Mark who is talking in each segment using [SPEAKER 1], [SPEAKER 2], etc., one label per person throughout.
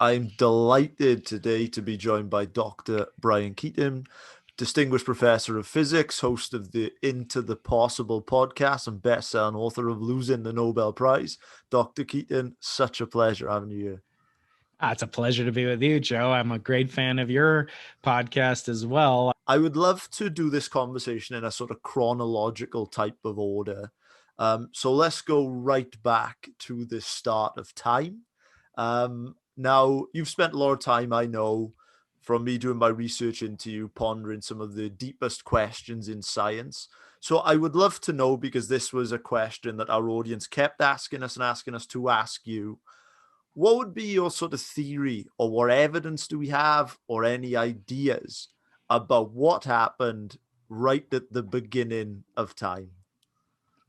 [SPEAKER 1] I'm delighted today to be joined by Dr. Brian Keating, Distinguished Professor of Physics, host of the Into the Possible podcast, and best-selling author of Losing the Nobel Prize. Dr. Keating, such a pleasure having you here.
[SPEAKER 2] It's a pleasure to be with you, Joe. I'm a great fan of your podcast as well.
[SPEAKER 1] I would love to do this conversation in a sort of chronological type of order. So let's go right back to the start of time. Now, you've spent a lot of time, I know, from me doing my research into you, pondering some of the deepest questions in science. So I would love to know, because this was a question that our audience kept asking us and asking us to ask you, what would be your sort of theory, or what evidence do we have, or any ideas about what happened right at the beginning of time?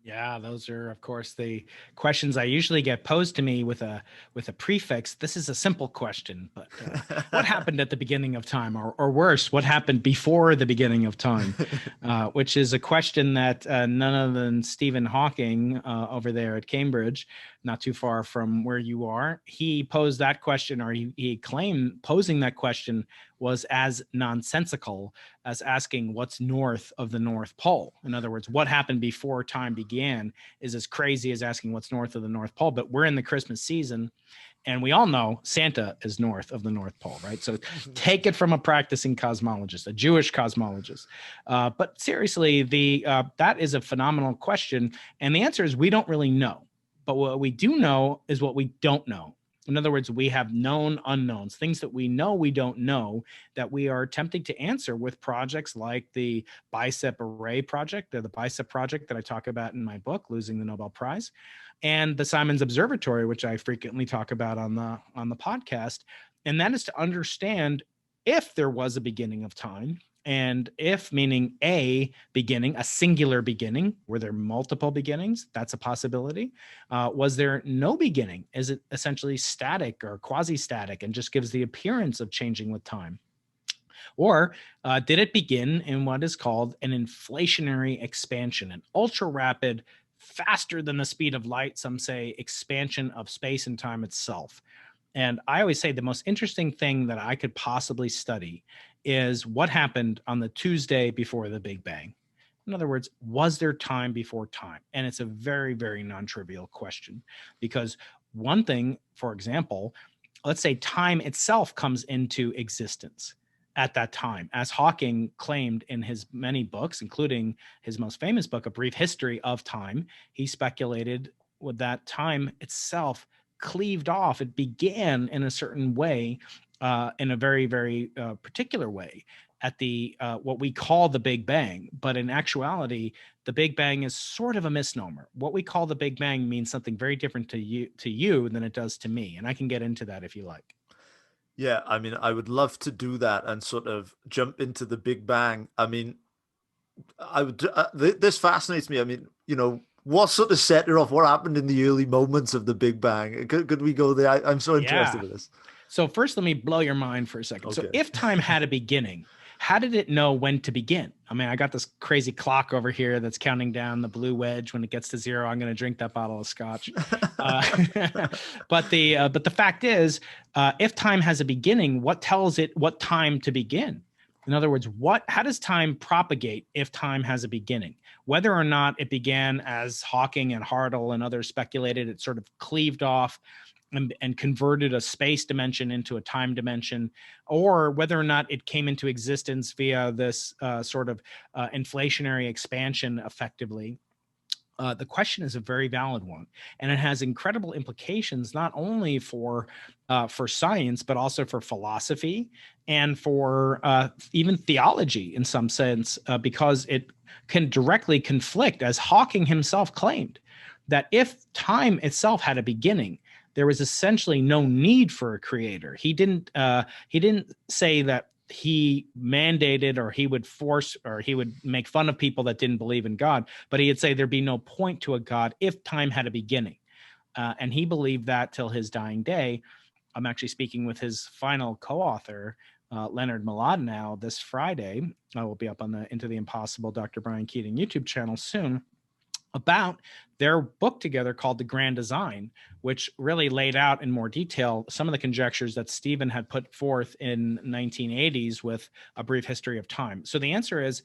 [SPEAKER 2] Yeah, those are, of course, the questions I usually get posed to me with a prefix. This is a simple question, but what happened at the beginning of time, or worse, what happened before the beginning of time? Which is a question that none other than Stephen Hawking over there at Cambridge, not too far from where you are, he posed that question, or he claimed posing that question was as nonsensical as asking what's north of the North Pole. In other words, what happened before time began is as crazy as asking what's north of the North Pole. But we're in the Christmas season, and we all know Santa is north of the North Pole, right? So take it from a practicing cosmologist, a Jewish cosmologist. But seriously, that is a phenomenal question. And the answer is we don't really know. But what we do know is what we don't know. In other words, we have known unknowns, things that we know we don't know, that we are attempting to answer with projects like the Bicep Array Project, or the Bicep Project that I talk about in my book, Losing the Nobel Prize, and the Simons Observatory, which I frequently talk about on the podcast. And that is to understand if there was a beginning of time. And if meaning a beginning, a singular beginning, were there multiple beginnings? That's a possibility. Was there no beginning? Is it essentially static or quasi-static and just gives the appearance of changing with time? Or did it begin in what is called an inflationary expansion, an ultra rapid, faster than the speed of light, some say, expansion of space and time itself? And I always say the most interesting thing that I could possibly study is what happened on the Tuesday before the Big Bang. In other words, was there time before time? And it's a very, very non-trivial question, because one thing, for example, let's say time itself comes into existence at that time, as Hawking claimed in his many books, including his most famous book, A Brief History of Time. He speculated with that time itself cleaved off. It began in a certain way, in a very, very particular way, at the what we call the Big Bang. But in actuality, the Big Bang is sort of a misnomer. What we call the Big Bang means something very different to you than it does to me. And I can get into that if you like.
[SPEAKER 1] Yeah, I mean, I would love to do that and sort of jump into the Big Bang. I mean, I would. This fascinates me. I mean, what sort of set it off? What happened in the early moments of the Big Bang? Could we go there? I'm so interested
[SPEAKER 2] Yeah.
[SPEAKER 1] in this.
[SPEAKER 2] So first, let me blow your mind for a second. So
[SPEAKER 1] Okay.
[SPEAKER 2] if time had a beginning, how did it know when to begin? I mean, I got this crazy clock over here that's counting down the blue wedge. When it gets to zero, I'm going to drink that bottle of scotch. Uh, but the fact is, if time has a beginning, what tells it what time to begin? In other words, how does time propagate if time has a beginning? Whether or not it began, as Hawking and Hartle and others speculated, it sort of cleaved off and converted a space dimension into a time dimension, or whether or not it came into existence via this sort of inflationary expansion effectively. The question is a very valid one, and it has incredible implications not only for science, but also for philosophy and for even theology in some sense, because it can directly conflict, as Hawking himself claimed, that if time itself had a beginning, there was essentially no need for a creator. He didn't say that he mandated or he would force or he would make fun of people that didn't believe in God, but he'd say there'd be no point to a God if time had a beginning. And he believed that till his dying day. I'm actually speaking with his final co-author, Leonard Mlodinow, this Friday. I will be up on the Into the Impossible Dr. Brian Keating YouTube channel soon. about their book together called The Grand Design, which really laid out in more detail some of the conjectures that Stephen had put forth in 1980s with A Brief History of Time. So the answer is,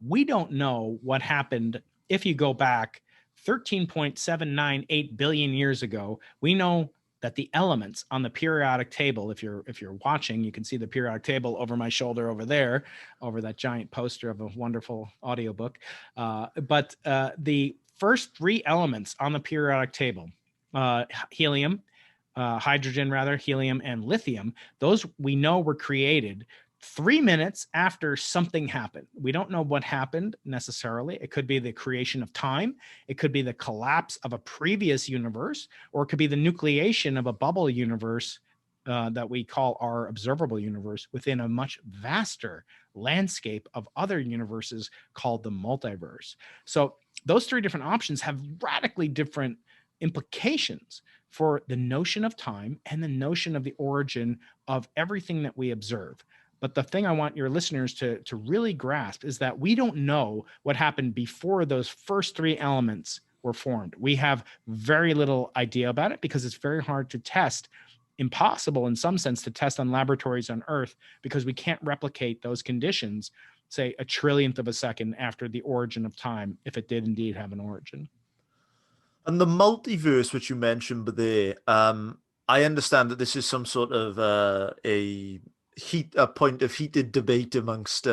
[SPEAKER 2] we don't know what happened if you go back 13.798 billion years ago. We know that the elements on the periodic table, if you're watching, you can see the periodic table over my shoulder over there, over that giant poster of a wonderful audiobook. But the first three elements on the periodic table, hydrogen, helium, and lithium, those we know were created 3 minutes after something happened. We don't know what happened necessarily. It could be the creation of time. It could be the collapse of a previous universe, or it could be the nucleation of a bubble universe that we call our observable universe within a much vaster landscape of other universes called the multiverse. So those three different options have radically different implications for the notion of time and the notion of the origin of everything that we observe. But the thing I want your listeners to really grasp is that we don't know what happened before those first three elements were formed. We have very little idea about it because it's very hard to test, impossible in some sense to test on laboratories on Earth, because we can't replicate those conditions, say, a trillionth of a second after the origin of time, if it did indeed have an origin.
[SPEAKER 1] And the multiverse, which you mentioned, but there, I understand that this is some sort of a point of heated debate amongst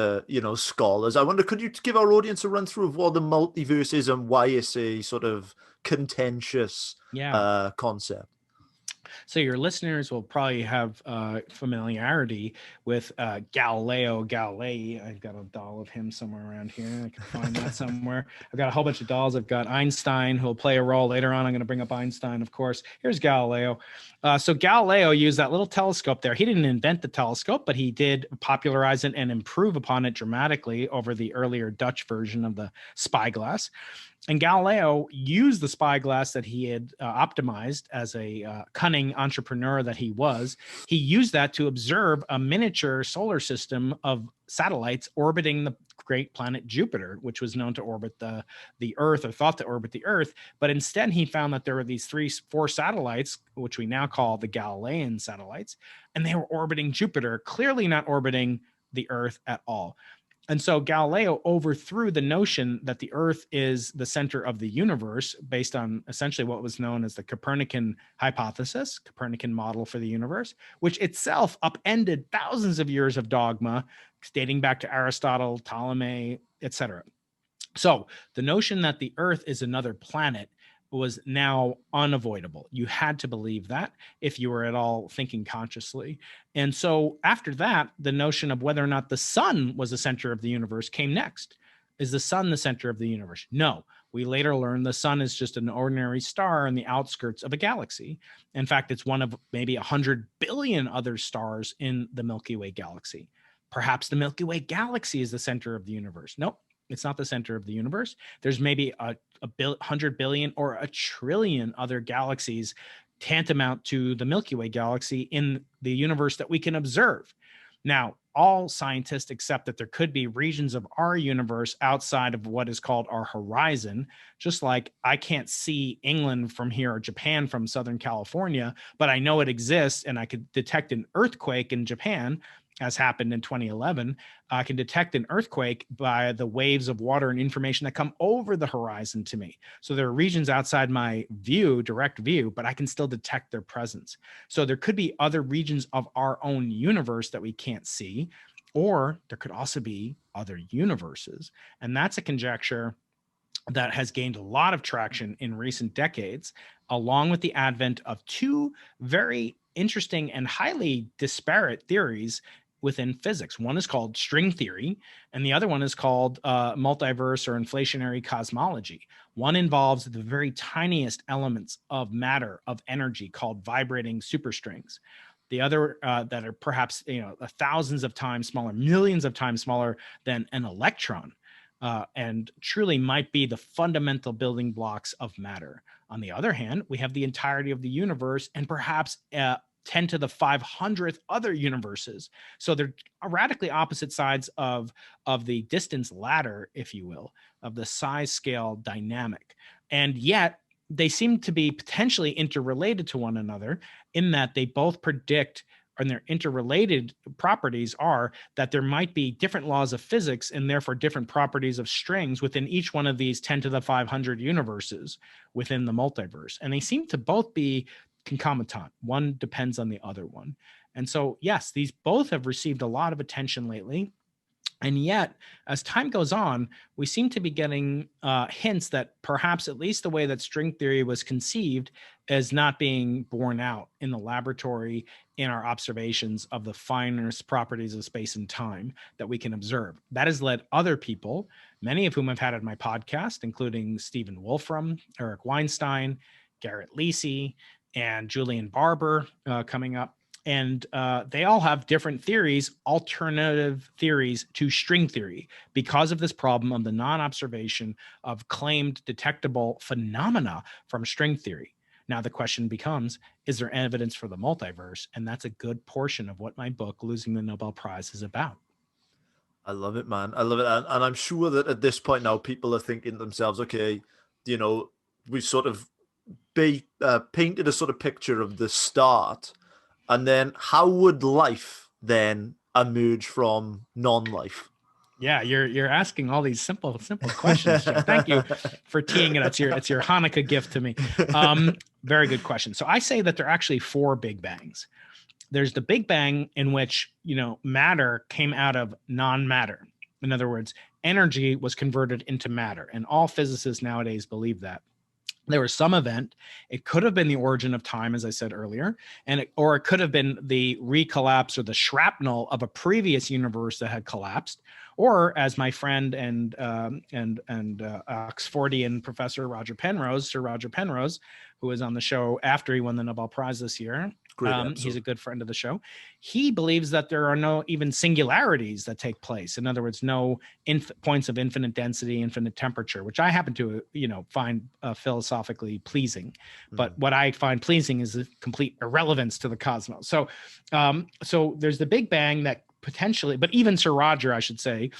[SPEAKER 1] scholars. I wonder, could you give our audience a run through of what the multiverse is and why it's a sort of contentious concept?
[SPEAKER 2] So your listeners will probably have familiarity with Galileo Galilei. I've got a doll of him somewhere around here. I can find that somewhere. I've got a whole bunch of dolls. I've got Einstein, who will play a role later on. I'm going to bring up Einstein, of course. Here's Galileo. So Galileo used that little telescope there. He didn't invent the telescope, but he did popularize it and improve upon it dramatically over the earlier Dutch version of the spyglass. And Galileo used the spyglass that he had optimized as a cunning entrepreneur that he was. He used that to observe a miniature solar system of satellites orbiting the great planet Jupiter, which was known to orbit the Earth, or thought to orbit the Earth. But instead, he found that there were these four satellites, which we now call the Galilean satellites, and they were orbiting Jupiter, clearly not orbiting the Earth at all. And so Galileo overthrew the notion that the Earth is the center of the universe based on essentially what was known as the Copernican hypothesis, Copernican model for the universe, which itself upended thousands of years of dogma dating back to Aristotle, Ptolemy, etc. So the notion that the Earth is another planet was now unavoidable. You had to believe that if you were at all thinking consciously. And so after that, the notion of whether or not the sun was the center of the universe came next. Is the sun the center of the universe? No. We later learned the sun is just an ordinary star in the outskirts of a galaxy. In fact, it's one of maybe 100 billion other stars in the Milky Way galaxy. Perhaps the Milky Way galaxy is the center of the universe. Nope. It's not the center of the universe. There's maybe a 100 billion or a trillion other galaxies tantamount to the Milky Way galaxy in the universe that we can observe. Now, all scientists accept that there could be regions of our universe outside of what is called our horizon, just like I can't see England from here or Japan from Southern California, but I know it exists and I could detect an earthquake in Japan, as happened in 2011. I can detect an earthquake by the waves of water and information that come over the horizon to me. So there are regions outside my view, direct view, but I can still detect their presence. So there could be other regions of our own universe that we can't see, or there could also be other universes. And that's a conjecture that has gained a lot of traction in recent decades, along with the advent of two very interesting and highly disparate theories within physics. One is called string theory, and the other one is called multiverse or inflationary cosmology. One involves the very tiniest elements of matter, of energy, called vibrating superstrings. The other that are perhaps thousands of times smaller, millions of times smaller than an electron. And truly might be the fundamental building blocks of matter. On the other hand, we have the entirety of the universe and perhaps 10 to the 500th other universes. So they're radically opposite sides of the distance ladder, if you will, of the size scale dynamic. And yet they seem to be potentially interrelated to one another in that they both predict, and their interrelated properties are that there might be different laws of physics and therefore different properties of strings within each one of these 10 to the 500 universes within the multiverse. And they seem to both be concomitant. One depends on the other one. And so, yes, these both have received a lot of attention lately. And yet, as time goes on, we seem to be getting hints that perhaps at least the way that string theory was conceived is not being borne out in the laboratory in our observations of the finest properties of space and time that we can observe. That has led other people, many of whom I've had on my podcast, including Stephen Wolfram, Eric Weinstein, Garrett Lisi, and Julian Barber coming up. And they all have different theories, alternative theories to string theory, because of this problem of the non-observation of claimed detectable phenomena from string theory. Now, the question becomes, is there evidence for the multiverse? And that's a good portion of what my book, Losing the Nobel Prize, is about.
[SPEAKER 1] I love it, man. I love it. And I'm sure that at this point now, people are thinking to themselves, okay, you know, we've sort of painted a sort of picture of the start. And then how would life then emerge from non-life?
[SPEAKER 2] Yeah, you're asking all these simple questions, Joe. Thank you for teeing it. It's your Hanukkah gift to me. Very good question. So I say that there are actually 4 big bangs. There's the Big Bang in which, matter came out of non-matter. In other words, energy was converted into matter, and all physicists nowadays believe that. There was some event. It could have been the origin of time, as I said earlier, or it could have been the recollapse or the shrapnel of a previous universe that had collapsed, or as my friend and Oxfordian Professor Sir Roger Penrose, who was on the show after he won the Nobel Prize this year. He's a good friend of the show. He believes that there are no even singularities that take place. In other words, no points of infinite density, infinite temperature, which I happen to, find philosophically pleasing. But what I find pleasing is the complete irrelevance to the cosmos. So there's the Big Bang that potentially, but even Sir Roger, I should say,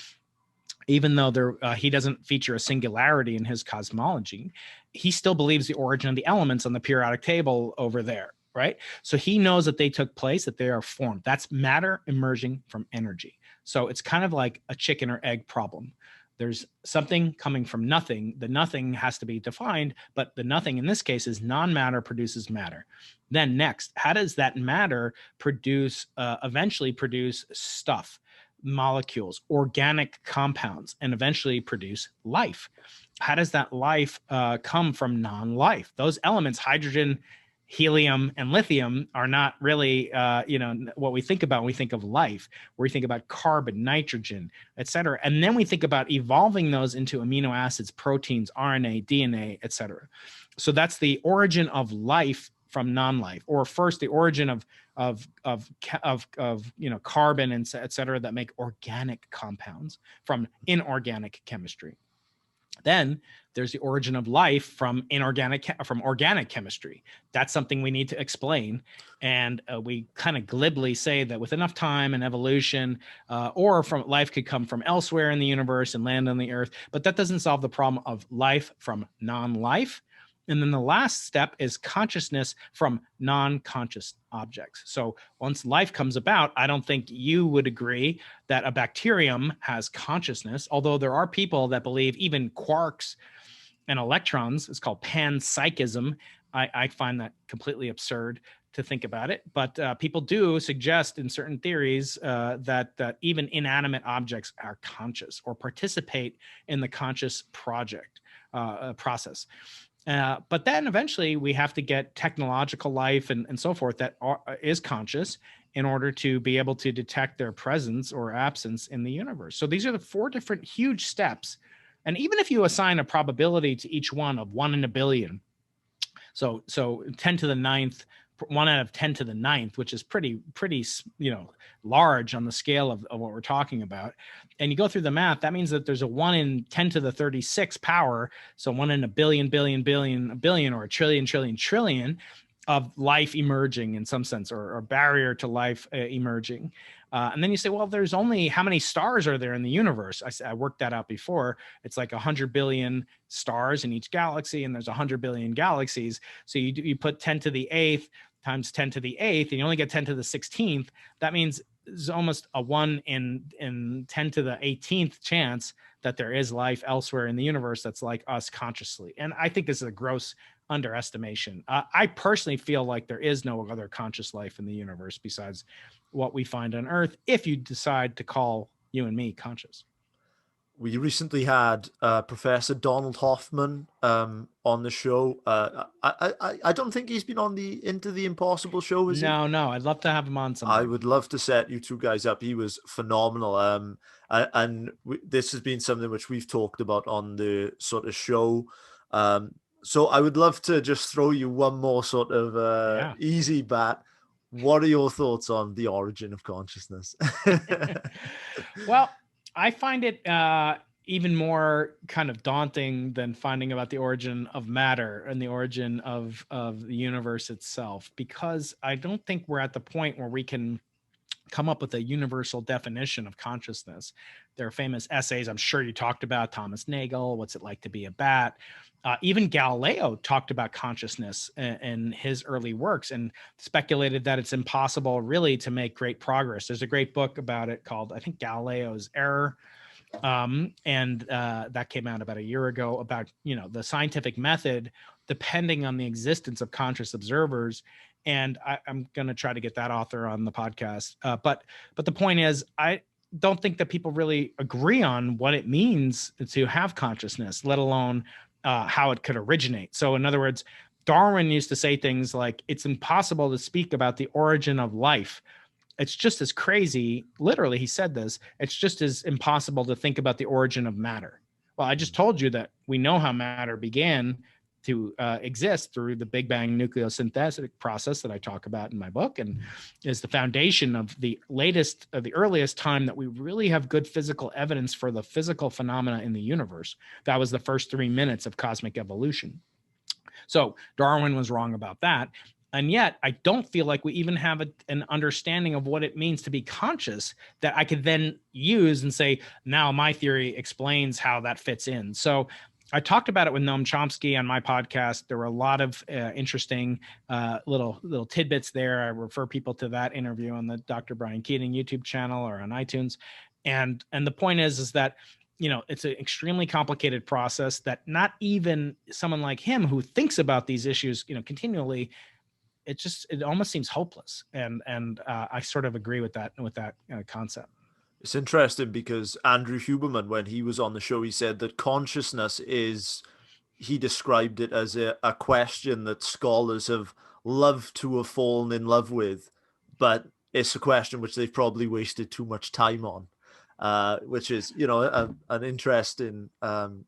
[SPEAKER 2] even though he doesn't feature a singularity in his cosmology, he still believes the origin of the elements on the periodic table over there. Right. So he knows that they took place, that they are formed. That's matter emerging from energy. So it's kind of like a chicken or egg problem. There's something coming from nothing. The nothing has to be defined, but the nothing in this case is non-matter produces matter. Then next, how does that matter eventually produce stuff, molecules, organic compounds, and eventually produce life? How does that life come from non-life? Those elements, hydrogen, helium, and lithium, are not really, what we think about when we think of life, where we think about carbon, nitrogen, et cetera. And then we think about evolving those into amino acids, proteins, RNA, DNA, et cetera. So that's the origin of life from non-life, or first the origin of carbon and et cetera that make organic compounds from inorganic chemistry. Then there's the origin of life from organic chemistry. That's something we need to explain. And we kind of glibly say that with enough time and evolution, life could come from elsewhere in the universe and land on the earth. But that doesn't solve the problem of life from non-life. And then the last step is consciousness from non-conscious objects. So once life comes about, I don't think you would agree that a bacterium has consciousness, although there are people that believe even quarks and electrons, it's called panpsychism. I find that completely absurd to think about it. But people do suggest in certain theories that even inanimate objects are conscious or participate in the conscious process. But then eventually we have to get technological life and so forth that is conscious in order to be able to detect their presence or absence in the universe. So these are the 4 different huge steps. And even if you assign a probability to each one of 1 in a billion, so 10 to the 9th, 1 out of 10 to the 9th, which is pretty, large on the scale of what we're talking about. And you go through the math, that means that there's a 1 in 10 to the 36 power. So 1 in a billion, or a trillion, of life emerging in some sense, or barrier to life emerging. And then you say, well, there's only, how many stars are there in the universe? I worked that out before. It's like 100 billion stars in each galaxy, and there's 100 billion galaxies. So you put 10 to the 8th times 10 to the 8th, and you only get 10 to the 16th. That means there's almost a 1 in 10 to the 18th chance that there is life elsewhere in the universe that's like us consciously. And I think this is a gross underestimation. I personally feel like there is no other conscious life in the universe besides what we find on Earth, if you decide to call you and me conscious.
[SPEAKER 1] We recently had Professor Donald Hoffman on the show. I don't think he's been on the Into the Impossible show, has he?
[SPEAKER 2] No, I'd love to have him on sometime.
[SPEAKER 1] I would love to set you two guys up. He was phenomenal. This has been something which we've talked about on the sort of show. So I would love to just throw you one more sort of easy bat. What are your thoughts on the origin of consciousness?
[SPEAKER 2] Well, I find it even more kind of daunting than finding about the origin of matter and the origin of the universe itself, because I don't think we're at the point where we can come up with a universal definition of consciousness. There are famous essays, I'm sure you talked about, Thomas Nagel, What's It Like to Be a Bat? Even Galileo talked about consciousness in his early works and speculated that it's impossible really to make great progress. There's a great book about it called, I think, Galileo's Error. And that came out about a year ago about, the scientific method depending on the existence of conscious observers. And I'm going to try to get that author on the podcast. But the point is, I don't think that people really agree on what it means to have consciousness, let alone how it could originate. So in other words, Darwin used to say things like, it's impossible to speak about the origin of life. It's just as crazy. Literally, he said this. It's just as impossible to think about the origin of matter. Well, I just told you that we know how matter began to exist through the Big Bang nucleosynthetic process that I talk about in my book, and is the foundation of the earliest time that we really have good physical evidence for the physical phenomena in the universe. That was the first 3 minutes of cosmic evolution. So Darwin was wrong about that. And yet I don't feel like we even have an understanding of what it means to be conscious that I could then use and say, now my theory explains how that fits in. So I talked about it with Noam Chomsky on my podcast. There were a lot of interesting little tidbits there. I refer people to that interview on the Dr. Brian Keating YouTube channel or on iTunes. And the point is that, it's an extremely complicated process that not even someone like him who thinks about these issues, continually, it almost seems hopeless. And I sort of agree with that concept.
[SPEAKER 1] It's interesting because Andrew Huberman, when he was on the show, he said that consciousness he described it as a question that scholars have loved to have fallen in love with, but it's a question which they've probably wasted too much time on, which is, an interesting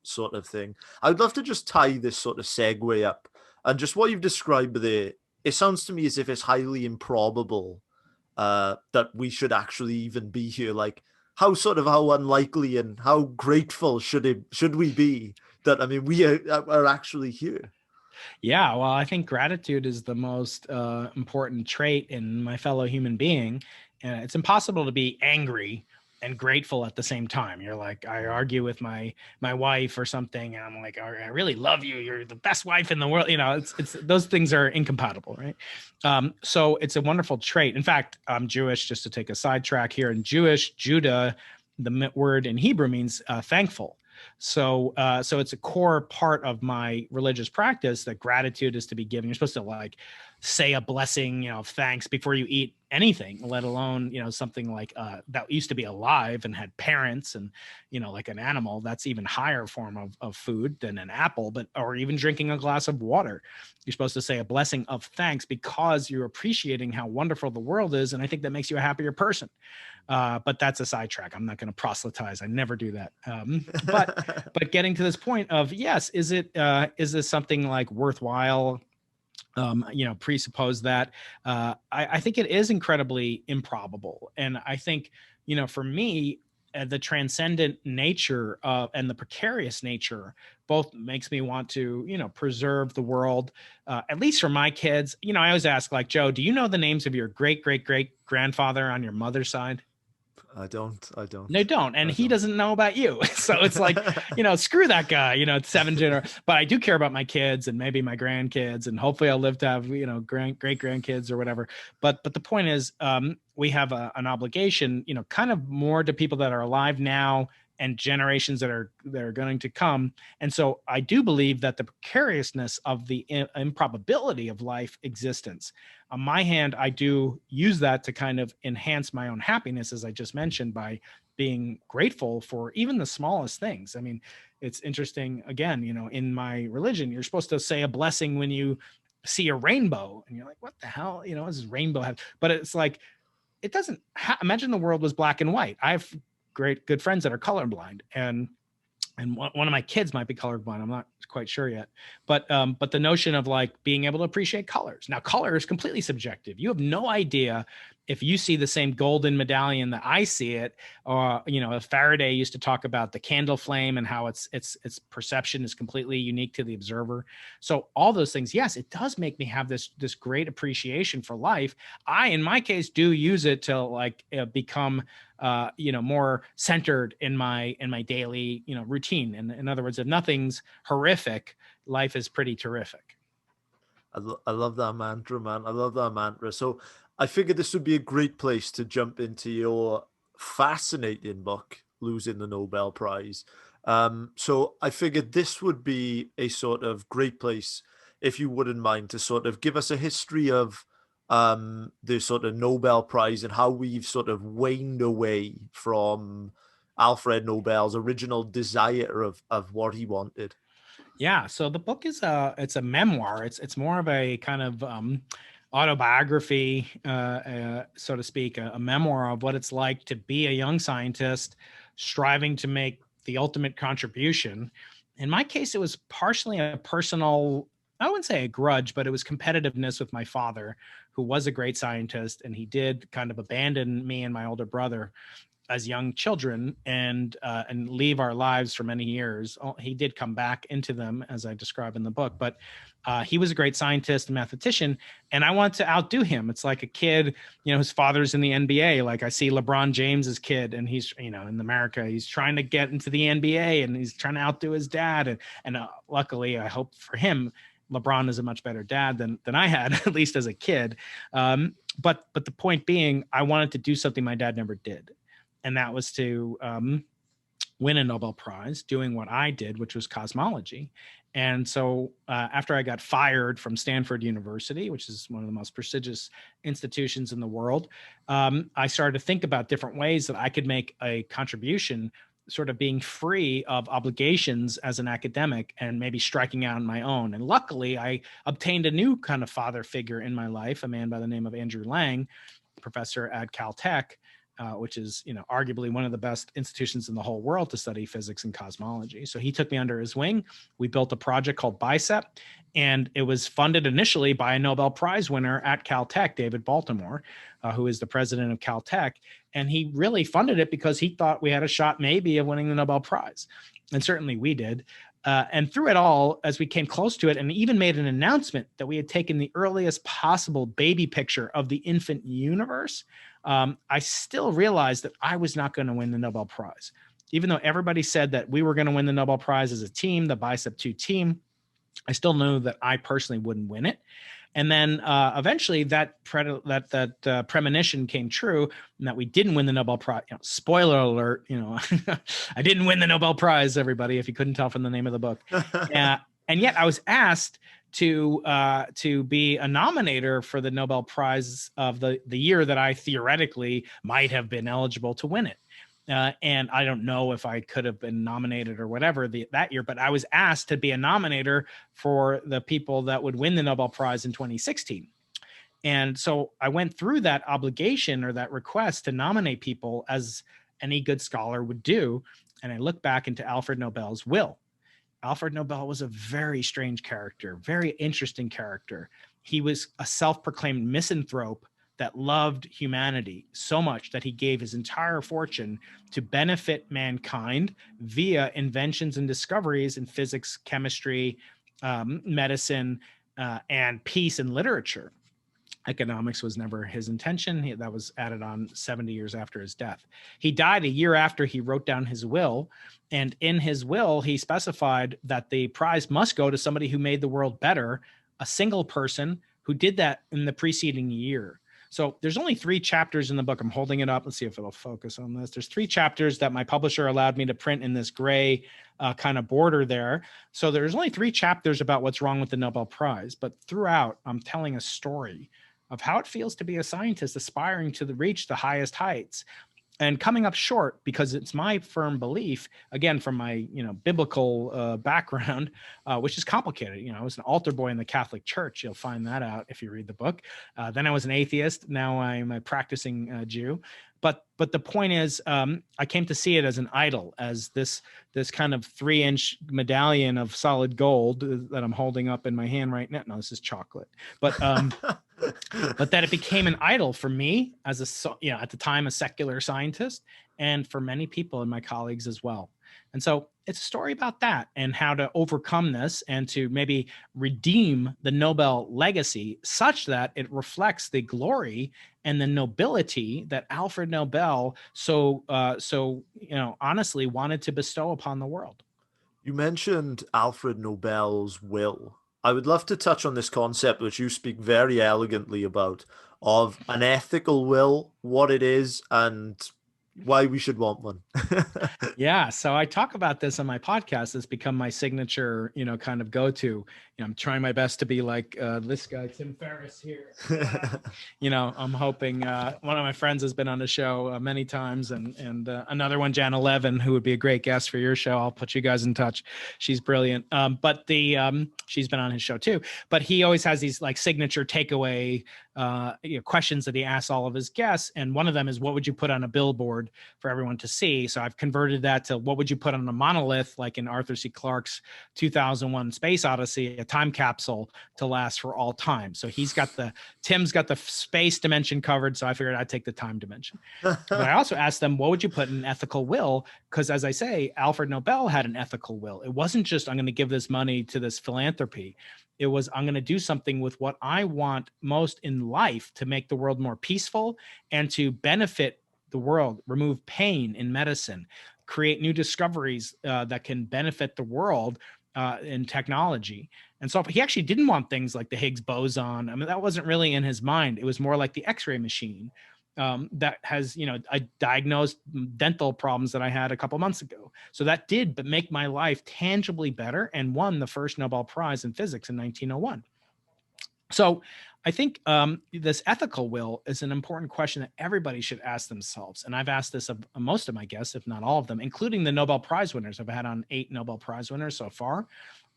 [SPEAKER 1] sort of thing. I would love to just tie this sort of segue up, and just what you've described there, it sounds to me as if it's highly improbable that we should actually even be here. Like, how unlikely and how grateful should we be that, we are actually here?
[SPEAKER 2] Yeah, well, I think gratitude is the most important trait in my fellow human being. And it's impossible to be angry and grateful at the same time. You're like, I argue with my wife or something, and I'm like, I really love you. You're the best wife in the world. It's those things are incompatible, right? So it's a wonderful trait. In fact, I'm Jewish, just to take a sidetrack here. In Jewish, Judah, the word in Hebrew means thankful. So it's a core part of my religious practice that gratitude is to be given. You're supposed to say a blessing, of thanks before you eat anything, let alone, something like that used to be alive and had parents and, like an animal. That's even higher form of food than an apple, or even drinking a glass of water. You're supposed to say a blessing of thanks because you're appreciating how wonderful the world is. And I think that makes you a happier person. But that's a sidetrack. I'm not going to proselytize. I never do that. But getting to this point of, yes, is this something like worthwhile? Presuppose that. I think it is incredibly improbable. And I think, for me, the transcendent nature and the precarious nature both makes me want to, preserve the world, at least for my kids. I always ask, like, Joe, do you know the names of your great, great, great grandfather on your mother's side?
[SPEAKER 1] I don't.
[SPEAKER 2] They don't. And
[SPEAKER 1] I
[SPEAKER 2] he
[SPEAKER 1] don't.
[SPEAKER 2] doesn't know about you. So it's like, screw that guy, it's 7 but I do care about my kids and maybe my grandkids, and hopefully I'll live to have, great grandkids or whatever. But the point is, we have an obligation, kind of more to people that are alive now and generations that are going to come. And so I do believe that the precariousness of the improbability of life existence, on my hand, I do use that to kind of enhance my own happiness, as I just mentioned, by being grateful for even the smallest things. I mean, it's interesting, again, in my religion, you're supposed to say a blessing when you see a rainbow, and you're like, what the hell, what does rainbow have? But it's like, it doesn't imagine the world was black and white. I have good friends that are colorblind, and one of my kids might be colorblind. I'm not quite sure yet, but the notion of like being able to appreciate colors. Now, color is completely subjective. You have no idea if you see the same golden medallion that I see it, or Faraday used to talk about the candle flame and how its perception is completely unique to the observer. So all those things, yes, it does make me have this great appreciation for life. I, in my case, do use it to like become more centered in my daily routine. And in other words, if nothing's horrific, life is pretty terrific.
[SPEAKER 1] I love that mantra, man. I love that mantra. So I figured this would be a great place to jump into your fascinating book, Losing the Nobel Prize. So I figured this would be a sort of great place, if you wouldn't mind, to sort of give us a history of the sort of Nobel Prize and how we've sort of waned away from Alfred Nobel's original desire of what he wanted.
[SPEAKER 2] Yeah. So the book is it's a memoir. It's more of a kind of autobiography, so to speak, a memoir of what it's like to be a young scientist striving to make the ultimate contribution. In my case, it was partially a personal, I wouldn't say a grudge, but it was competitiveness with my father, who was a great scientist, and he did kind of abandon me and my older brother as young children and leave our lives for many years. He did come back into them, as I describe in the book, but he was a great scientist and mathematician, and I wanted to outdo him. It's like a kid, his father's in the NBA. Like I see LeBron James's kid, and he's, in America, he's trying to get into the NBA, and he's trying to outdo his dad. And luckily, I hope for him, LeBron is a much better dad than I had, at least as a kid. But the point being, I wanted to do something my dad never did. And that was to win a Nobel Prize doing what I did, which was cosmology. And so after I got fired from Stanford University, which is one of the most prestigious institutions in the world, I started to think about different ways that I could make a contribution, sort of being free of obligations as an academic and maybe striking out on my own. And luckily, I obtained a new kind of father figure in my life, a man by the name of Andrew Lang, professor at Caltech, which is, arguably one of the best institutions in the whole world to study physics and cosmology. So he took me under his wing. We built a project called BICEP, and it was funded initially by a Nobel Prize winner at Caltech, David Baltimore, who is the president of Caltech. And he really funded it because he thought we had a shot maybe of winning the Nobel Prize. And certainly we did. And through it all, as we came close to it, and even made an announcement that we had taken the earliest possible baby picture of the infant universe, I still realized that I was not going to win the Nobel Prize. Even though everybody said that we were going to win the Nobel Prize as a team, the BICEP 2 team, I still knew that I personally wouldn't win it. And then eventually that premonition came true, and that we didn't win the Nobel Prize. Spoiler alert, I didn't win the Nobel Prize, everybody, if you couldn't tell from the name of the book. And yet I was asked to be a nominator for the Nobel Prize of the year that I theoretically might have been eligible to win it. And I don't know if I could have been nominated or whatever that year, but I was asked to be a nominator for the people that would win the Nobel Prize in 2016. And so I went through that obligation or that request to nominate people, as any good scholar would do. And I look back into Alfred Nobel's will. Alfred Nobel was a very strange character, very interesting character. He was a self-proclaimed misanthrope that loved humanity so much that he gave his entire fortune to benefit mankind via inventions and discoveries in physics, chemistry, medicine, and peace and literature. Economics was never his intention. That was added on 70 years after his death. He died a year after he wrote down his will. And in his will, he specified that the prize must go to somebody who made the world better, a single person who did that in the preceding year. So there's only 3 chapters in the book. I'm holding it up. Let's see if it'll focus on this. There's 3 chapters that my publisher allowed me to print in this gray kind of border there. So there's only 3 chapters about what's wrong with the Nobel Prize. But throughout, I'm telling a story of how it feels to be a scientist aspiring to reach the highest heights and coming up short, because it's my firm belief, again, from my biblical background, which is complicated. I was an altar boy in the Catholic Church. You'll find that out if you read the book. Then I was an atheist. Now I'm a practicing Jew. But the point is, I came to see it as an idol, as this kind of 3-inch medallion of solid gold that I'm holding up in my hand right now. No, this is chocolate. But but that it became an idol for me as at the time, a secular scientist, and for many people and my colleagues as well. And so it's a story about that and how to overcome this and to maybe redeem the Nobel legacy such that it reflects the glory and the nobility that Alfred Nobel so honestly wanted to bestow upon the world.
[SPEAKER 1] You mentioned Alfred Nobel's will. I would love to touch on this concept, which you speak very elegantly about, of an ethical will, what it is, and why we should want one.
[SPEAKER 2] Yeah. So I talk about this on my podcast. It's become my signature, kind of go-to. I'm trying my best to be like this guy, Tim Ferriss here. I'm hoping one of my friends has been on the show many times, and another one, Jan 11, who would be a great guest for your show. I'll put you guys in touch. She's brilliant. But she's been on his show too. But he always has these like signature takeaway questions that he asks all of his guests. And one of them is, what would you put on a billboard for everyone to see? So I've converted that to, what would you put on a monolith, like in Arthur C. Clarke's 2001 Space Odyssey, a time capsule to last for all time. So Tim's got the space dimension covered. So I figured I'd take the time dimension. But I also asked them, what would you put in an ethical will? Because as I say, Alfred Nobel had an ethical will. It wasn't just, I'm going to give this money to this philanthropy. It was, I'm going to do something with what I want most in life to make the world more peaceful and to benefit the world, remove pain in medicine, create new discoveries that can benefit the world in technology. And so he actually didn't want things like the Higgs boson. I mean, that wasn't really in his mind. It was more like the X-ray machine that has, I diagnosed dental problems that I had a couple months ago. So that did but make my life tangibly better, and won the first Nobel Prize in physics in 1901. So I think this ethical will is an important question that everybody should ask themselves. And I've asked this of most of my guests, if not all of them, including the Nobel Prize winners. I've had on 8 Nobel Prize winners so far,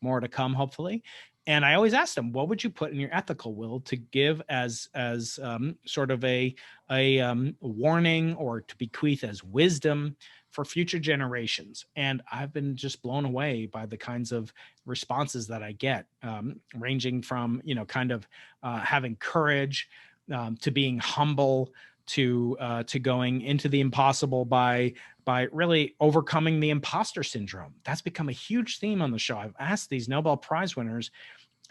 [SPEAKER 2] more to come, hopefully. And I always ask them, what would you put in your ethical will to give as sort of a warning, or to bequeath as wisdom for future generations? And I've been just blown away by the kinds of responses that I get, ranging from, kind of having courage, to being humble, to going into the impossible by really overcoming the imposter syndrome. That's become a huge theme on the show. I've asked these Nobel Prize winners,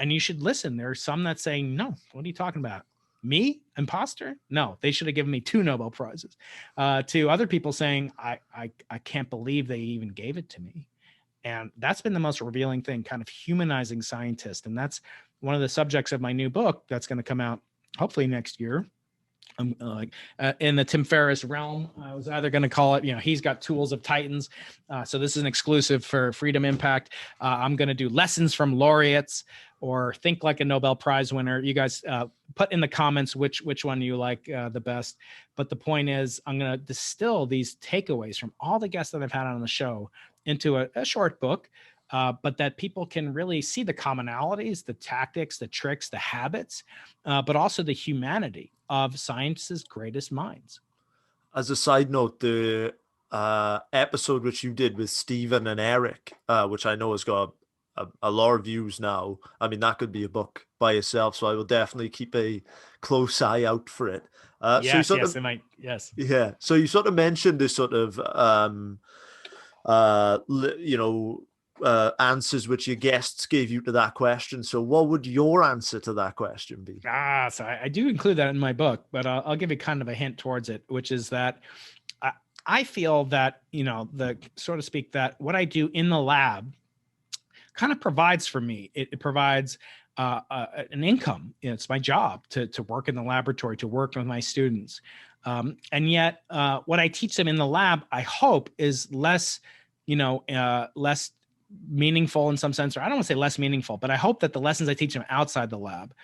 [SPEAKER 2] and you should listen. There are some that say, no, what are you talking about? Me, imposter? No, they should have given me 2 Nobel Prizes. To other people saying, I can't believe they even gave it to me. And that's been the most revealing thing, kind of humanizing scientists. And that's one of the subjects of my new book that's going to come out hopefully next year. In the Tim Ferriss realm, I was either going to call it, he's got tools of titans. So this is an exclusive for Freedom Impact. I'm going to do lessons from laureates, or think like a Nobel Prize winner. You guys put in the comments which one you like the best. But the point is, I'm going to distill these takeaways from all the guests that I've had on the show into a short book. But that people can really see the commonalities, the tactics, the tricks, the habits, but also the humanity of science's greatest minds.
[SPEAKER 1] As a side note, the episode which you did with Stephen and Eric, which I know has got a lot of views now. I mean, that could be a book by itself. So I will definitely keep a close eye out for it. So you
[SPEAKER 2] Yes,
[SPEAKER 1] sort
[SPEAKER 2] yes,
[SPEAKER 1] of,
[SPEAKER 2] it might. Yes.
[SPEAKER 1] yeah. So you sort of mentioned this sort of, you know, answers which your guests gave you to that question. So what would your answer to that question be?
[SPEAKER 2] So I do include that in my book, but I'll give you kind of a hint towards it, which is that I, I feel that, the so to speak, that what I do in the lab kind of provides for me. It provides an income. It's my job to work in the laboratory, to work with my students. And yet, what I teach them in the lab, I hope, is less, less meaningful in some sense, or I don't want to say less meaningful, but I hope that the lessons I teach them outside the lab,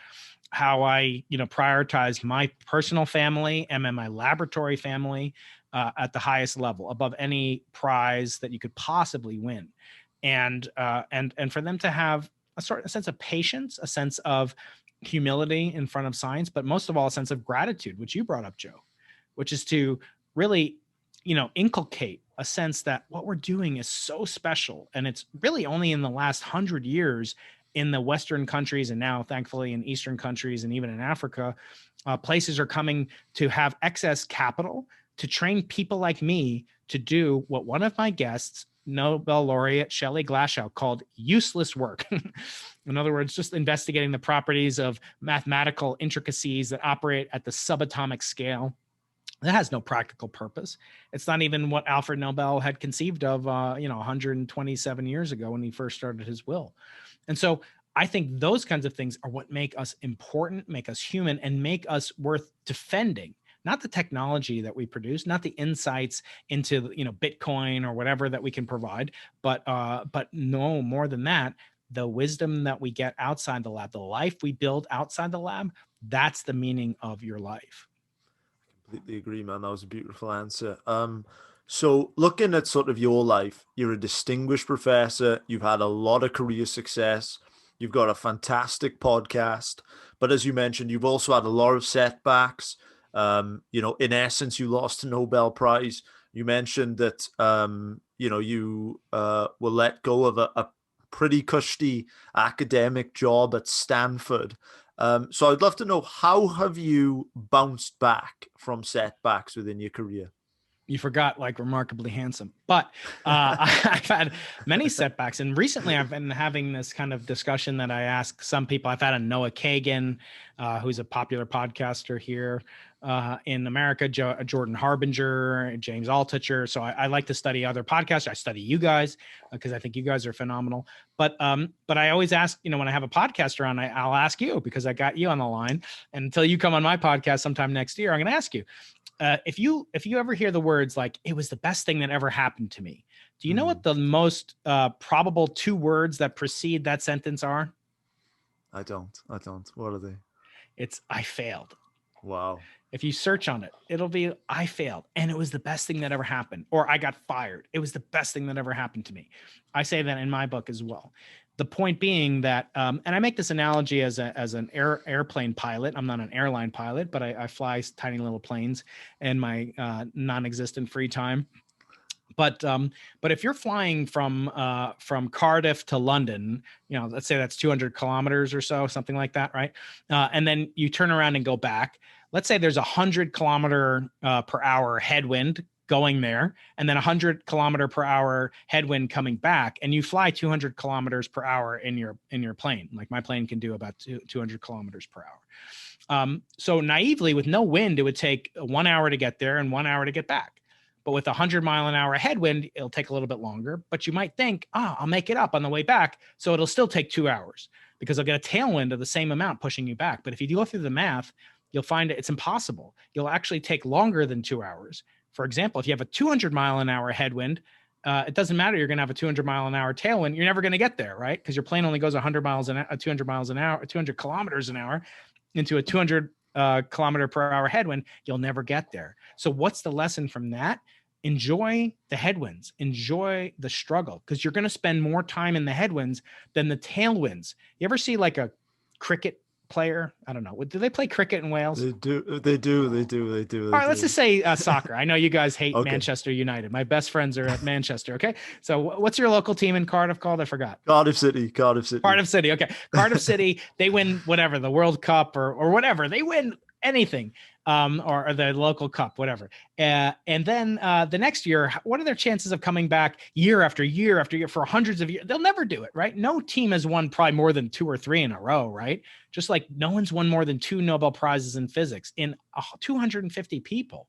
[SPEAKER 2] how I, prioritize my personal family and my laboratory family at the highest level, above any prize that you could possibly win, and for them to have a sense of patience, a sense of humility in front of science, but most of all, a sense of gratitude, which you brought up, Joe, which is to really, inculcate a sense that what we're doing is so special, and it's really only in the last 100 years in the Western countries, and now thankfully in Eastern countries and even in Africa, places are coming to have excess capital to train people like me to do what one of my guests, Nobel laureate Shelley Glashow, called useless work. In other words, just investigating the properties of mathematical intricacies that operate at the subatomic scale. That has no practical purpose. It's not even what Alfred Nobel had conceived of, 127 years ago when he first started his will. And so I think those kinds of things are what make us important, make us human, and make us worth defending. Not the technology that we produce, not the insights into, Bitcoin or whatever that we can provide, but no more than that, the wisdom that we get outside the lab, the life we build outside the lab. That's the meaning of your life.
[SPEAKER 1] Completely agree, man. That was a beautiful answer. So looking at sort of your life, you're a distinguished professor. You've had a lot of career success. You've got a fantastic podcast, but as you mentioned, you've also had a lot of setbacks. In essence, you lost a Nobel Prize. You mentioned that, you were let go of a pretty cushy academic job at Stanford. So I'd love to know, how have you bounced back from setbacks within your career?
[SPEAKER 2] You forgot, like, remarkably handsome, but I've had many setbacks, and recently I've been having this kind of discussion that I ask some people. I've had a Noah Kagan, who's a popular podcaster here in America, Jordan Harbinger, James Altucher. So I like to study other podcasts. I study you guys because I think you guys are phenomenal. But I always ask, when I have a podcaster on, I'll ask you, because I got you on the line. And until you come on my podcast sometime next year, I'm going to ask you, if you ever hear the words like, "It was the best thing that ever happened to me," do you know what the most probable two words that precede that sentence are?
[SPEAKER 1] I don't. What are they?
[SPEAKER 2] It's "I failed."
[SPEAKER 1] Wow.
[SPEAKER 2] If you search on it, it'll be "I failed and it was the best thing that ever happened," or "I got fired. It was the best thing that ever happened to me." I say that in my book as well. The point being that, and I make this analogy as an airplane pilot. I'm not an airline pilot, but I fly tiny little planes in my non-existent free time. But if you're flying from Cardiff to London, let's say that's 200 kilometers or so, something like that, right? And then you turn around and go back. Let's say there's 100 kilometer per hour headwind going there, and then 100 kilometer per hour headwind coming back, and you fly 200 kilometers per hour in your plane. Like my plane can do about 200 kilometers per hour. So naively, with no wind, it would take 1 hour to get there and 1 hour to get back. But with 100-mile-an-hour headwind, it'll take a little bit longer. But you might think, I'll make it up on the way back. So it'll still take 2 hours because I'll get a tailwind of the same amount pushing you back. But if you go through the math, you'll find it's impossible. You'll actually take longer than 2 hours. For example, if you have a 200-mile-an-hour headwind, it doesn't matter. You're going to have a 200-mile-an-hour tailwind. You're never going to get there, right? Because your plane only goes 200 kilometers an hour into a 200 kilometer per hour headwind. You'll never get there. So what's the lesson from that? Enjoy the headwinds, enjoy the struggle, because you're going to spend more time in the headwinds than the tailwinds. You ever see like a cricket player? I don't know. Do they play cricket in Wales?
[SPEAKER 1] They do.
[SPEAKER 2] All right, let's just say soccer. I know you guys hate
[SPEAKER 1] Okay.
[SPEAKER 2] Manchester United. My best friends are at Manchester. Okay. So what's your local team in Cardiff called? I forgot.
[SPEAKER 1] Cardiff City. Cardiff City.
[SPEAKER 2] Cardiff City. Okay. Cardiff City, they win whatever, the World Cup or whatever. They win anything, or the local cup, whatever. And then the next year, what are their chances of coming back year after year after year for hundreds of years? They'll never do it, right? No team has won probably more than 2 or 3 in a row, right? Just like no one's won more than 2 Nobel Prizes in physics in 250 people.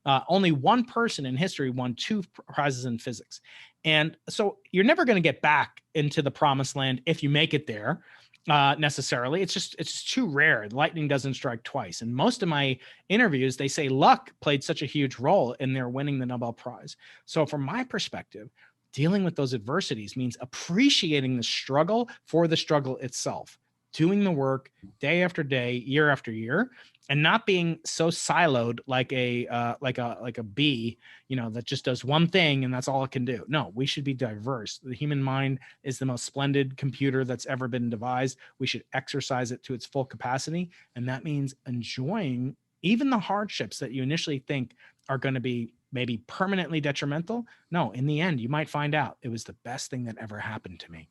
[SPEAKER 2] Only one person in history won 2 prizes in physics. And so you're never going to get back into the promised land if you make it there necessarily. It's just too rare. Lightning doesn't strike twice. And most of my interviews, they say luck played such a huge role in their winning the Nobel Prize. So from my perspective, dealing with those adversities means appreciating the struggle for the struggle itself, doing the work day after day, year after year, and not being so siloed like a bee, that just does one thing and that's all it can do. No, we should be diverse. The human mind is the most splendid computer that's ever been devised. We should exercise it to its full capacity, and that means enjoying even the hardships that you initially think are going to be maybe permanently detrimental. No, in the end, you might find out it was the best thing that ever happened to me.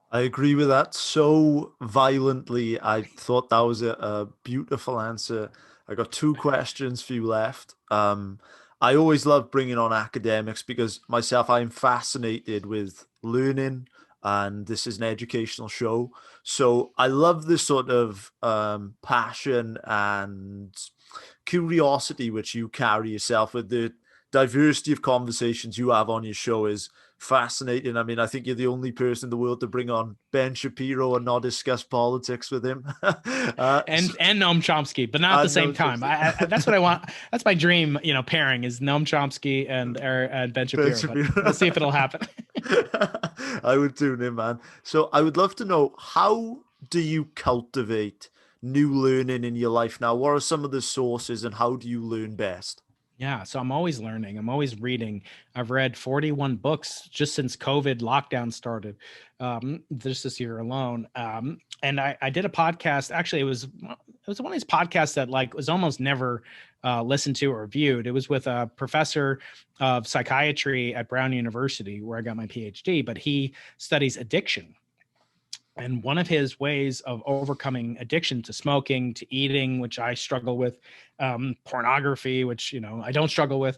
[SPEAKER 1] I agree with that so violently. I thought that was a beautiful answer. I got 2 questions for you left. I always love bringing on academics because myself, I'm fascinated with learning, and this is an educational show. So I love this sort of passion and curiosity which you carry yourself with. The diversity of conversations you have on your show is fascinating. I mean, I think you're the only person in the world to bring on Ben Shapiro and not discuss politics with him.
[SPEAKER 2] And Noam Chomsky, but not at the same time. That's what I want. That's my dream, pairing is Noam Chomsky and Ben Shapiro.
[SPEAKER 1] Ben Shapiro.
[SPEAKER 2] But we'll see if it'll happen.
[SPEAKER 1] I would tune in, man. So I would love to know, how do you cultivate new learning in your life now? What are some of the sources and how do you learn best?
[SPEAKER 2] Yeah, so I'm always learning. I'm always reading. I've read 41 books just since COVID lockdown started, just this year alone. And I did a podcast. Actually, it was one of these podcasts that was almost never listened to or viewed. It was with a professor of psychiatry at Brown University, where I got my PhD. But he studies addiction. And one of his ways of overcoming addiction to smoking, to eating, which I struggle with, pornography, which, I don't struggle with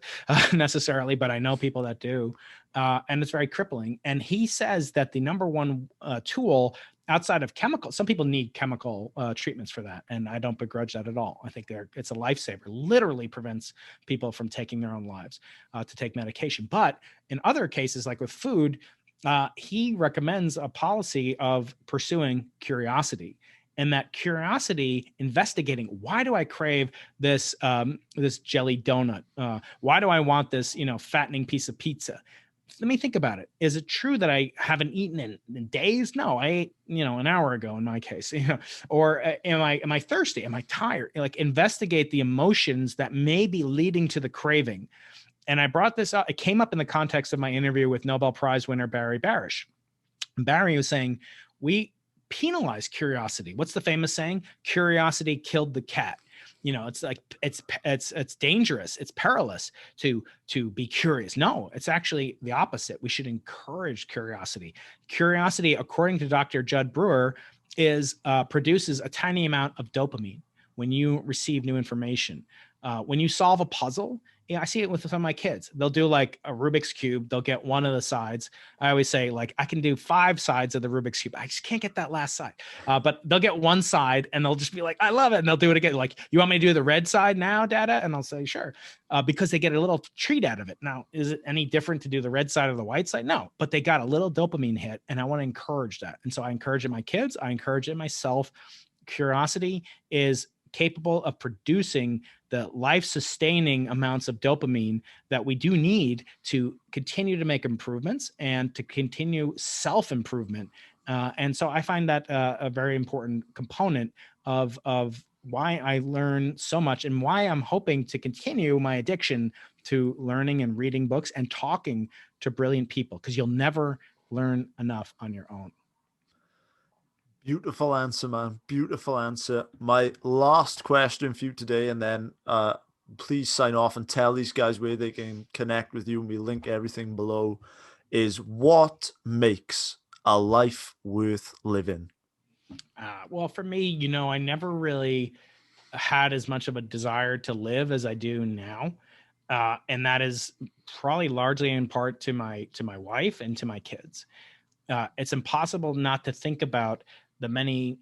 [SPEAKER 2] necessarily, but I know people that do. And it's very crippling. And he says that the number one tool outside of chemical, some people need chemical treatments for that. And I don't begrudge that at all. I think it's a lifesaver, literally prevents people from taking their own lives to take medication. But in other cases, like with food, he recommends a policy of pursuing curiosity, and that curiosity, investigating, why do I crave this this jelly donut? Why do I want this fattening piece of pizza? Let me think about it. Is it true that I haven't eaten in days? No, I ate an hour ago in my case. Or am I thirsty? Am I tired? Like, investigate the emotions that may be leading to the craving. And I brought this up. It came up in the context of my interview with Nobel Prize winner Barry Barish. Barry was saying, we penalize curiosity. What's the famous saying? Curiosity killed the cat. It's like it's dangerous. It's perilous to be curious. No, it's actually the opposite. We should encourage curiosity. Curiosity, according to Dr. Judd Brewer, produces a tiny amount of dopamine when you receive new information. When you solve a puzzle, I see it with some of my kids. They'll do like a Rubik's Cube. They'll get one of the sides. I always say, I can do 5 sides of the Rubik's Cube. I just can't get that last side. But they'll get one side and they'll just be like, I love it. And they'll do it again. Like, you want me to do the red side now, Dada? And I'll say, sure. Because they get a little treat out of it. Now, is it any different to do the red side or the white side? No, but they got a little dopamine hit, and I want to encourage that. And so I encourage it in my kids. I encourage it in myself. Curiosity is capable of producing the life-sustaining amounts of dopamine that we do need to continue to make improvements and to continue self-improvement. And so I find that a very important component of why I learn so much and why I'm hoping to continue my addiction to learning and reading books and talking to brilliant people, because you'll never learn enough on your own.
[SPEAKER 1] Beautiful answer, man. Beautiful answer. My last question for you today, and then please sign off and tell these guys where they can connect with you, and we link everything below, is what makes a life worth living?
[SPEAKER 2] Well, for me, I never really had as much of a desire to live as I do now. And that is probably largely in part to my wife and to my kids. It's impossible not to think about the many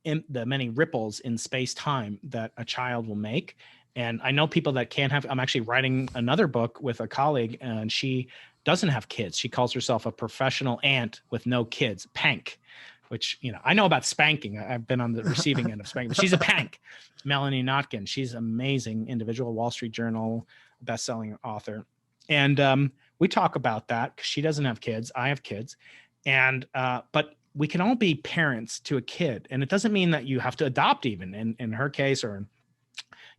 [SPEAKER 2] ripples in space time that a child will make. And I know people that can't have. I'm actually writing another book with a colleague, and she doesn't have kids. She calls herself a professional aunt with no kids, pank. Which I know about spanking. I've been on the receiving end of spanking, but she's a pank. Melanie Notkin. She's an amazing individual, Wall Street Journal best-selling author, and we talk about that because she doesn't have kids. I have kids, and but we can all be parents to a kid, and it doesn't mean that you have to adopt. Even in her case, or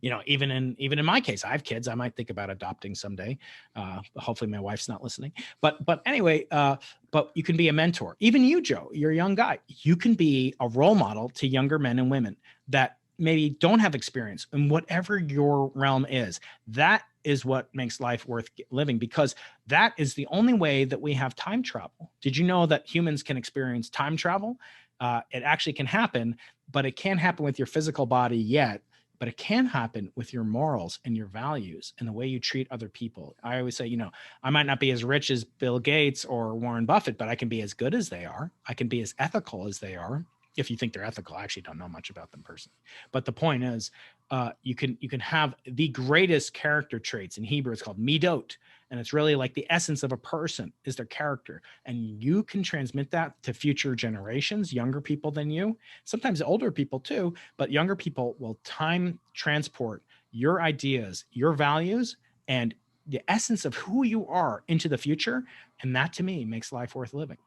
[SPEAKER 2] even in my case, I have kids. I might think about adopting someday. Hopefully, my wife's not listening. But anyway, but you can be a mentor. Even you, Joe, you're a young guy. You can be a role model to younger men and women that maybe don't have experience in whatever your realm is. That is what makes life worth living, because that is the only way that we have time travel. Did you know that humans can experience time travel? It actually can happen, but it can't happen with your physical body yet. But it can happen with your morals and your values and the way you treat other people. I always say, I might not be as rich as Bill Gates or Warren Buffett, but I can be as good as they are. I can be as ethical as they are. If you think they're ethical, I actually don't know much about them personally. But the point is, you can have the greatest character traits. In Hebrew, it's called midot. And it's really like the essence of a person is their character. And you can transmit that to future generations, younger people than you, sometimes older people too, but younger people will time transport your ideas, your values, and the essence of who you are into the future. And that to me makes life worth living.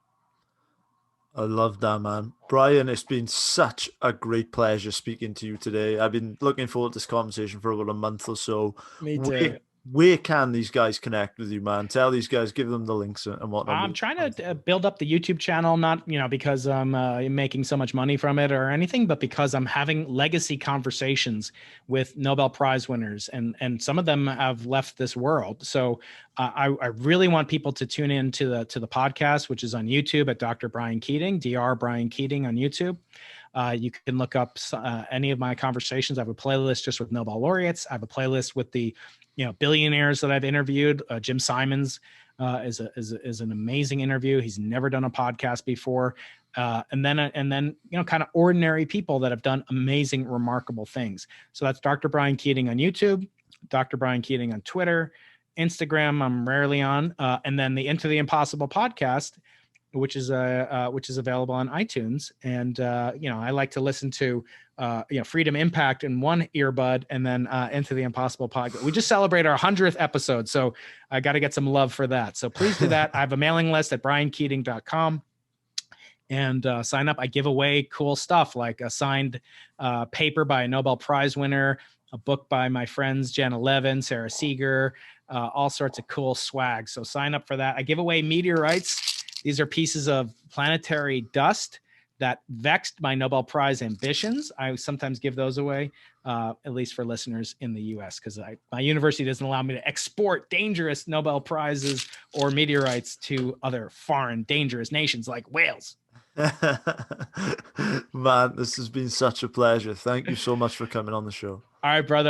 [SPEAKER 1] I love that, man. Brian, it's been such a great pleasure speaking to you today. I've been looking forward to this conversation for about a month or so.
[SPEAKER 2] Me
[SPEAKER 1] Where,
[SPEAKER 2] too.
[SPEAKER 1] where can these guys connect with you, man? Tell these guys, give them the links and whatnot.
[SPEAKER 2] I'm trying to build up the YouTube channel, not because I'm making so much money from it or anything, but because I'm having legacy conversations with Nobel Prize winners, and some of them have left this world. So I really want people to tune in to the podcast, which is on YouTube at Dr. Brian Keating, Dr. Brian Keating on YouTube. You can look up any of my conversations. I have a playlist just with Nobel laureates. I have a playlist with the billionaires that I've interviewed. Jim Simons is an amazing interview. He's never done a podcast before. And then kind of ordinary people that have done amazing, remarkable things. So that's Dr. Brian Keating on YouTube, Dr. Brian Keating on Twitter, Instagram. I'm rarely on, and then the Into the Impossible podcast, which is available on iTunes. And I like to listen to Freedom Impact in one earbud, and then Into the Impossible podcast. We just celebrate our 100th episode, so I got to get some love for that. So please do that. I have a mailing list at briankeating.com. And sign up. I give away cool stuff like a signed paper by a Nobel Prize winner, a book by my friends Jenna Levin, Sarah Seeger, all sorts of cool swag. So sign up for that. I give away meteorites. These are pieces of planetary dust that vexed my Nobel Prize ambitions. I sometimes give those away, at least for listeners in the US, because my university doesn't allow me to export dangerous Nobel Prizes or meteorites to other foreign dangerous nations like Wales.
[SPEAKER 1] Man, this has been such a pleasure. Thank you so much for coming on the show.
[SPEAKER 2] All right, brother.